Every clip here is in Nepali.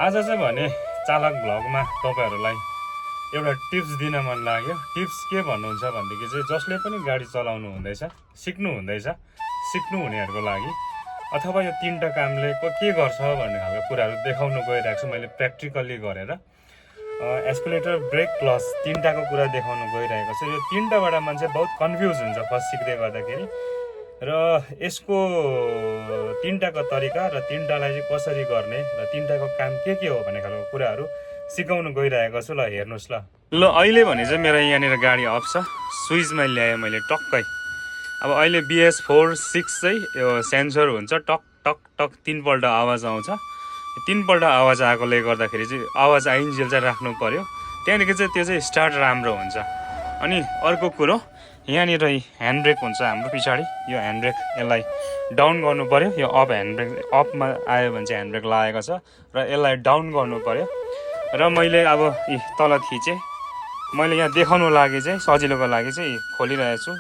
आज चाहिँ भने चालक भ्लगमा तपाईहरुलाई एउटा टिप्स दिन मन लाग्यो। टिप्स के भन्नुहुन्छ भन्देखि चाहिँ जसले पनि गाडी चलाउनु हुँदैछ, सिक्नु हुँदैछ, सिक्नु हुनेहरुको लागि अथवा यो तीनटा कामले के गर्छ भन्ने खालको कुराहरु देखाउन गइरहेको छु मैले प्र्याक्टिकली गरेर। एस्केलेटर, ब्रेक, क्लच तीनटाको कुरा देखाउन गइरहेको छु। यो तीनटाबाट मान्छे बहुत कन्फ्युज हुन्छ फर्स्ट सिक्दै गर्दाखेरि र यसको तीनटाको तरिका र तीनटालाई चाहिँ कसरी गर्ने र तीनटाको काम के हो भन्ने खालको कुराहरु सिकाउन गइरहेको छु। ल हेर्नुस् ल अहिले भने चाहिँ मेरो यहाँनिर गाडी अफ छ, स्विचमा ल्याए मैले टक्कै। अब अहिले BS4 6 चाहिँ यो सेन्सर हुन्छ, टक टक टक तीनपल्ट आवाज आउँछ। तीनपल्ट आवाज आएकोले गर्दाखेरि चाहिँ आवाज आइन्जेल चाहिँ राख्नु पर्यो, त्यहाँदेखि चाहिँ त्यो चाहिँ स्टार्ट राम्रो हुन्छ। अनि अर्को कुरो यहाँनिर ह्यान्ड ब्रेक हुन्छ हाम्रो पछाडि, यो ह्यान्ड ब्रेक यसलाई डाउन गर्नु पर्यो। यो अप ह्यान्ड ब्रेक अपमा आयो भने चाहिँ ह्यान्ड ब्रेक लागेको छ र यसलाई डाउन गर्नु पर्यो। र मैले अब तल थिचे, मैले यहाँ देखाउनु लागि चाहिँ सजिलोको लागि चाहिँ खोलिरहेको छु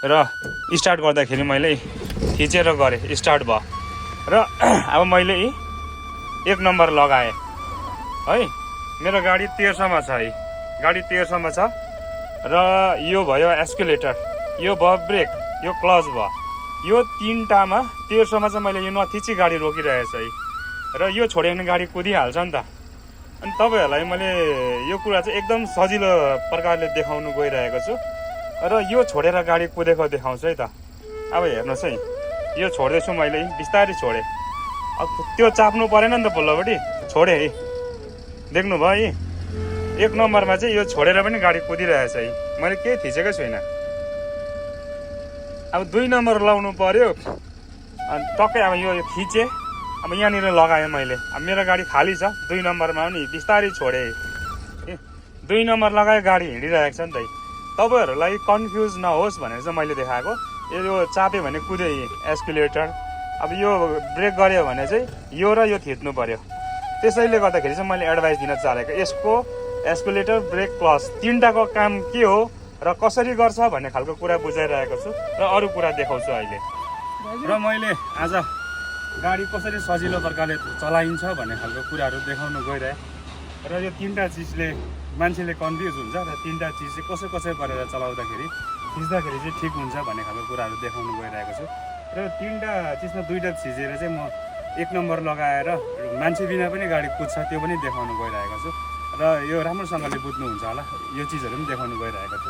र स्टार्ट गर्दाखेरि मैले थिचेर गरे, स्टार्ट भयो। र अब मैले 1 नम्बर लगाएँ है। मेरो गाडी 1300 मा छ है, गाडी 1300 मा छ। र यो भयो एस्केलेटर, यो भयो ब्रेक, यो क्लच भयो। यो तीनटामा 1300 मा चाहिँ मैले यो नथिची गाडी रोकिरहेको छु है। र यो छोड्यो भने गाडी कुदिहाल्छ नि त। अनि तपाईहरुलाई मैले यो कुरा चाहिँ एकदम सजिलो प्रकारले देखाउन गइरहेको छु र यो छोडेर गाडी कुदेको देखाउँछु है त। अब हेर्नुस् है, यो छोड्दैछु मैले, बिस्तारै छोडे। अब त्यो चाप्नु परेन नि त पल्लोपट्टि, छोडे है। देख्नु भयो है, 1 नम्बरमा चाहिँ यो छोडेर पनि गाडी कुदिरहेछ है, मैले केही थिचेकै छुइनँ। अब 2 नम्बर लाउनु पर्यो। अनि टक्कै अब यो थिचे, अब यहाँनिर लगाएँ मैले। अब मेरो गाडी खाली छ, 2 नम्बरमा पनि बिस्तारै छोडे। 2 नम्बर लगाए गाडी हिँडिरहेको छ नि त। तपाईहरुलाई कन्फ्युज नहोस् भनेर चाहिँ मैले देखाएको। यो चाप्यो भने कुदे एस्केलेटर, अब यो ब्रेक गर्यो भने चाहिँ यो र यो थिच्नु पर्यो। त्यसैले गर्दाखेरि चाहिँ मैले एडभाइस दिन चाहेको, यसको एस्केलेटर, ब्रेक, क्लच तीनटाको काम के हो र कसरी गर्छ भन्ने खालको कुरा बुझाइरहेको छु र अरू कुरा देखाउँछु अहिले। र मैले आज गाडी कसरी सजिलो प्रकारले चलाइन्छ भन्ने खालको कुराहरू देखाउन गइरहेँ। र यो तीनटा चिजले मान्छेले कन्फ्युज हुन्छ र तीनटा चिज चाहिँ कसै कसै गरेर चलाउँदाखेरि थिच्दाखेरि चाहिँ ठिक हुन्छ भन्ने खालको कुराहरू देखाउन गइरहेको छु। र तीनटा चिजमा 2टा थिचेर चाहिँ म 1 नम्बर लगाएर मान्छे बिना पनि गाडी कुद्छ त्यो पनि देखाउन गइरहेको छु। र यो राम्रोसँगले बुझ्नुहुन्छ होला, यो चिजहरू पनि देखाउन गइरहेको छु।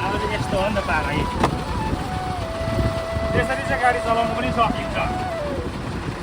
अब चाहिँ यस्तो हो नि त पारा, त्यसरी चाहिँ गाडी चलाउनु पनि सकिन्छ।